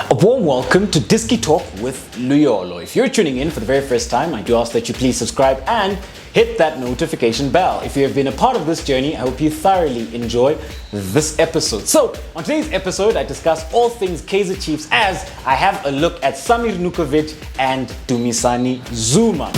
A warm welcome to Diski Talk with Luyolo. If you're tuning in for the very first time, I do ask that you please subscribe and hit that notification bell. If you have been a part of this journey, I hope you thoroughly enjoy this episode. So, on today's episode, I discuss all things Kaizer Chiefs as I have a look at Samir Nukovic and Dumisani Zuma.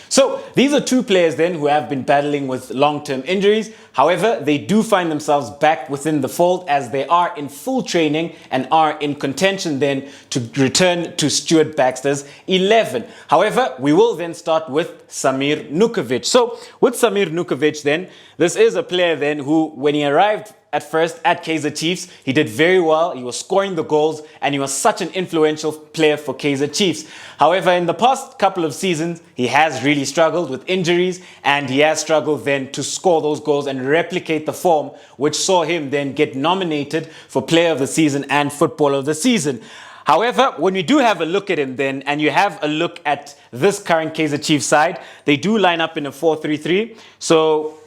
So these are two players then who have been battling with long-term injuries. However, they do find themselves back within the fold as they are in full training and are in contention then to return to Stuart Baxter's 11. However, we will then start with Samir Nukovic. So with Samir Nukovic then, this is a player then who, when he arrived at first at Kaizer Chiefs, he did very well. He was scoring the goals and he was such an influential player for Kaizer Chiefs. However, in the past couple of seasons, he has really struggled with injuries and he has struggled then to score those goals and replicate the form which saw him then get nominated for Player of the Season and Footballer of the Season. However, when you do have a look at him then, and you have a look at this current Kaizer Chiefs side, they do line up in a 4-3-3. So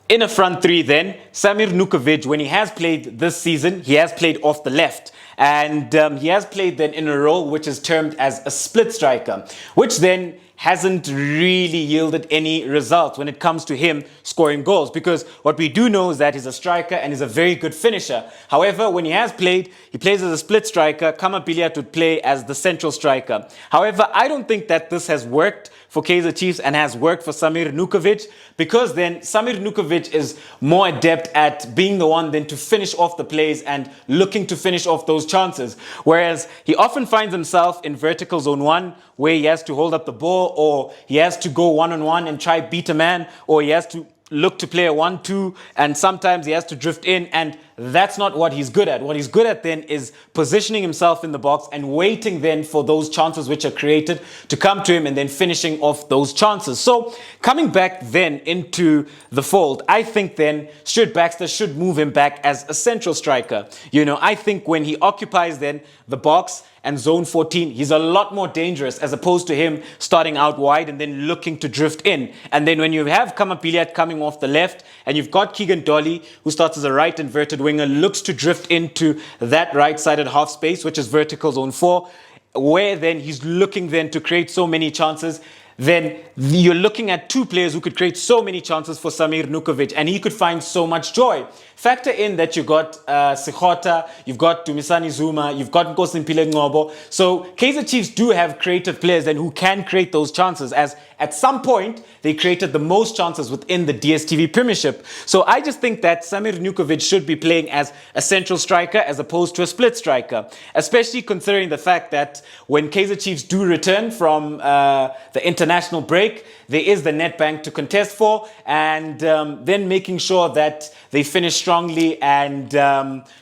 in a front three then, Samir Nukovic, when he has played this season, he has played off the left. And he has played then in a role which is termed as a split striker, which then hasn't really yielded any results when it comes to him scoring goals, because what we do know is that he's a striker and he's a very good finisher. However, when he has played, he plays as a split striker. Kamabiliat would play as the central striker. However, I don't think that this has worked for Kaizer Chiefs and has worked for Samir Nukovic, because then Samir Nukovic is more adept at being the one then to finish off the plays and looking to finish off those chances. Whereas he often finds himself in vertical zone 1 where he has to hold up the ball, or he has to go one-on-one and try beat a man, or he has to look to play a 1-2, and sometimes he has to drift in, and that's not what he's good at. What he's good at then is positioning himself in the box and waiting then for those chances which are created to come to him and then finishing off those chances. So coming back then into the fold, I think then Stuart Baxter should move him back as a central striker. You know, I think when he occupies then the box and zone 14, he's a lot more dangerous as opposed to him starting out wide and then looking to drift in. And then when you have Kamabiliat coming off the left and you've got Keegan Dolly, who starts as a right inverted winger, looks to drift into that right-sided half space, which is vertical zone 4, where then he's looking then to create so many chances. Then you're looking at two players who could create so many chances for Samir Nukovic, and he could find so much joy. Factor in that you've got Sikhota, you've got Dumisani Zuma, you've got Nkosimpile Ngobo. So Kaizer Chiefs do have creative players then who can create those chances, as at some point they created the most chances within the DStv Premiership. So I just think that Samir Nukovic should be playing as a central striker as opposed to a split striker, especially considering the fact that when Kaizer Chiefs do return from the international break, there is the net bank to contest for, and then making sure that they finish strongly and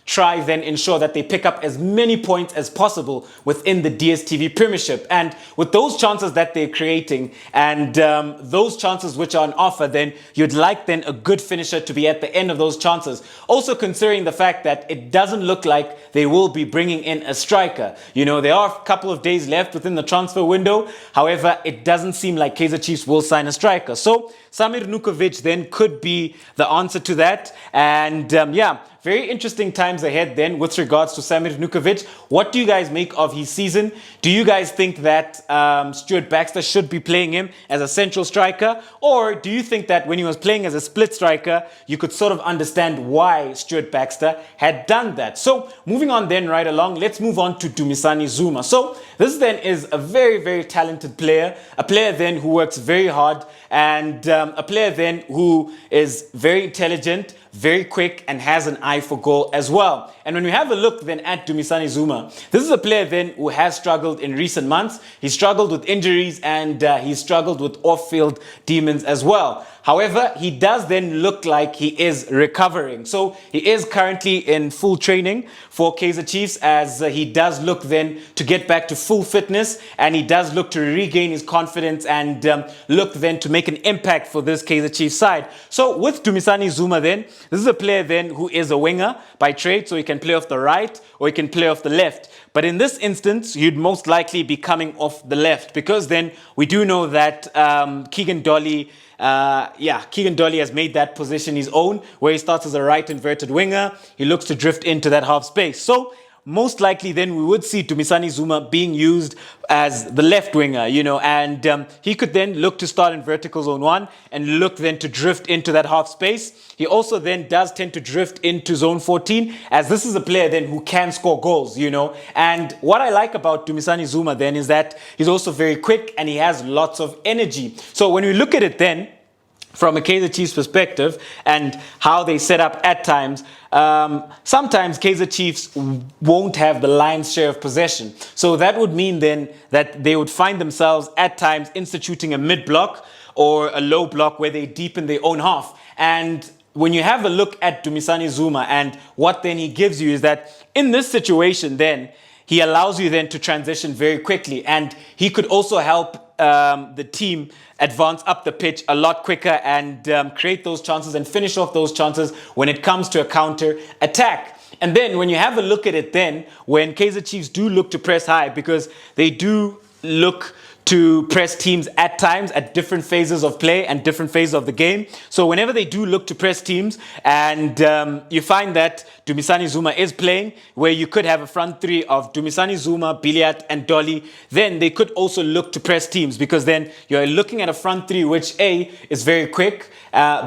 try then ensure that they pick up as many points as possible within the DStv Premiership. And with those chances that they're creating and those chances which are on offer, then you'd like then a good finisher to be at the end of those chances. Also considering the fact that it doesn't look like they will be bringing in a striker. You know, there are a couple of days left within the transfer window. However, it doesn't seem like Kaizer Chiefs will sign a striker. So Samir Nukovic then could be the answer to that. And yeah, very interesting times ahead then with regards to Samir Nukovic. What do you guys make of his season? Do you guys think that Stuart Baxter should be playing him as a central striker? Or do you think that when he was playing as a split striker, you could sort of understand why Stuart Baxter had done that? So moving on then right along, let's move on to Dumisani Zuma. So this then is a very, very talented player, a player then who works very hard, and a player then who is very intelligent, very quick, and has an eye for goal as well. And when we have a look then at Dumisani Zuma, this is a player then who has struggled in recent months. He struggled with injuries and he struggled with off-field demons as well. However, he does then look like he is recovering. So he is currently in full training for Kaizer Chiefs, as he does look then to get back to full fitness, and he does look to regain his confidence and look then to make an impact for this Kaizer Chiefs side. So with Dumisani Zuma then, this is a player then who is a winger by trade, so he can play off the right or he can play off the left. But in this instance, you'd most likely be coming off the left, because then we do know that Keegan Dolly has made that position his own, where he starts as a right inverted winger. He looks to drift into that half space. So most likely then we would see Dumisani Zuma being used as the left winger, and he could then look to start in vertical zone 1 and look then to drift into that half space. He also then does tend to drift into zone 14, as this is a player then who can score goals, And what I like about Dumisani Zuma then is that he's also very quick and he has lots of energy. So when we look at it then, from a Kaizer Chiefs perspective and how they set up at times, sometimes Kaizer Chiefs won't have the lion's share of possession. So that would mean then that they would find themselves at times instituting a mid block or a low block where they deepen their own half. And when you have a look at Dumisani Zuma, and what then he gives you is that in this situation then, he allows you then to transition very quickly, and he could also help the team advance up the pitch a lot quicker and create those chances and finish off those chances when it comes to a counter attack. And then when you have a look at it then, when Kaizer Chiefs do look to press high, because they do look to press teams at times at different phases of play and different phases of the game. So whenever they do look to press teams, and you find that Dumisani Zuma is playing, where you could have a front three of Dumisani Zuma, Biliat and Dolly, then they could also look to press teams, because then you're looking at a front three which A, is very quick,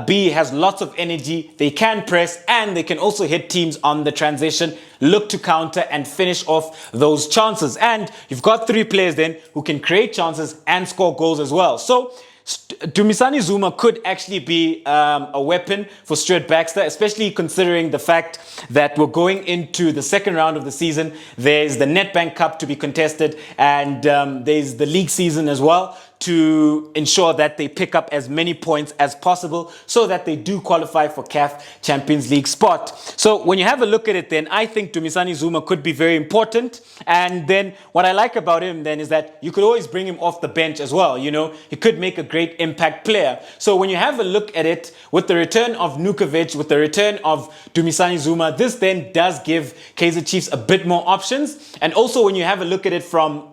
B, has lots of energy, they can press, and they can also hit teams on the transition, look to counter and finish off those chances. And you've got three players then who can create chances and score goals as well. So Dumisani Zuma could actually be a weapon for Stuart Baxter, especially considering the fact that we're going into the second round of the season. There's the Nedbank Cup to be contested, and there's the league season as well, to ensure that they pick up as many points as possible so that they do qualify for CAF Champions League spot. So when you have a look at it then, I think Dumisani Zuma could be very important. And then what I like about him then is that you could always bring him off the bench as well. He could make a great impact player. So when you have a look at it, with the return of Nukovic, with the return of Dumisani Zuma, this then does give Kaizer Chiefs a bit more options. And also when you have a look at it from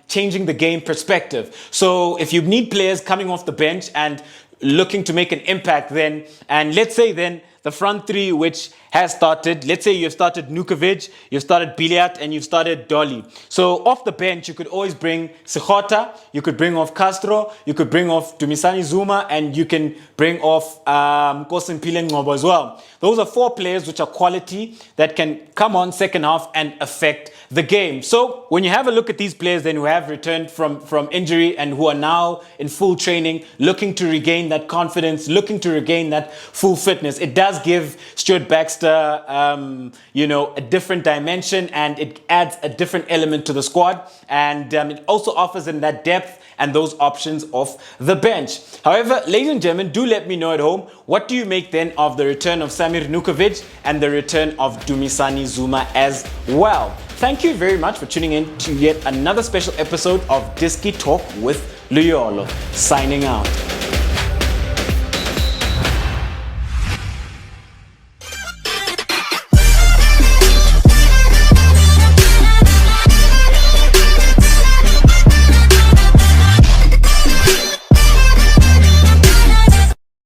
changing the game perspective. So if you need players coming off the bench and looking to make an impact then, and let's say then the front three which has started, let's say you've started Nukovic, you've started Biliat, and you've started Dolly. So off the bench, you could always bring Sikhota, you could bring off Castro, you could bring off Dumisani Zuma, and you can bring off Nkosimpile Ngcobo as well. Those are four players which are quality that can come on second half and affect the game. So when you have a look at these players then who have returned from injury and who are now in full training, looking to regain that confidence, looking to regain that full fitness, it does give Stuart Baxter a different dimension, and it adds a different element to the squad, and it also offers him that depth and those options off the bench. However, ladies and gentlemen, do let me know at home, what do you make then of the return of Samir Nukovic and the return of Dumisani Zuma as well? Thank you very much for tuning in to yet another special episode of Diski Talk with Luyolo. Signing out.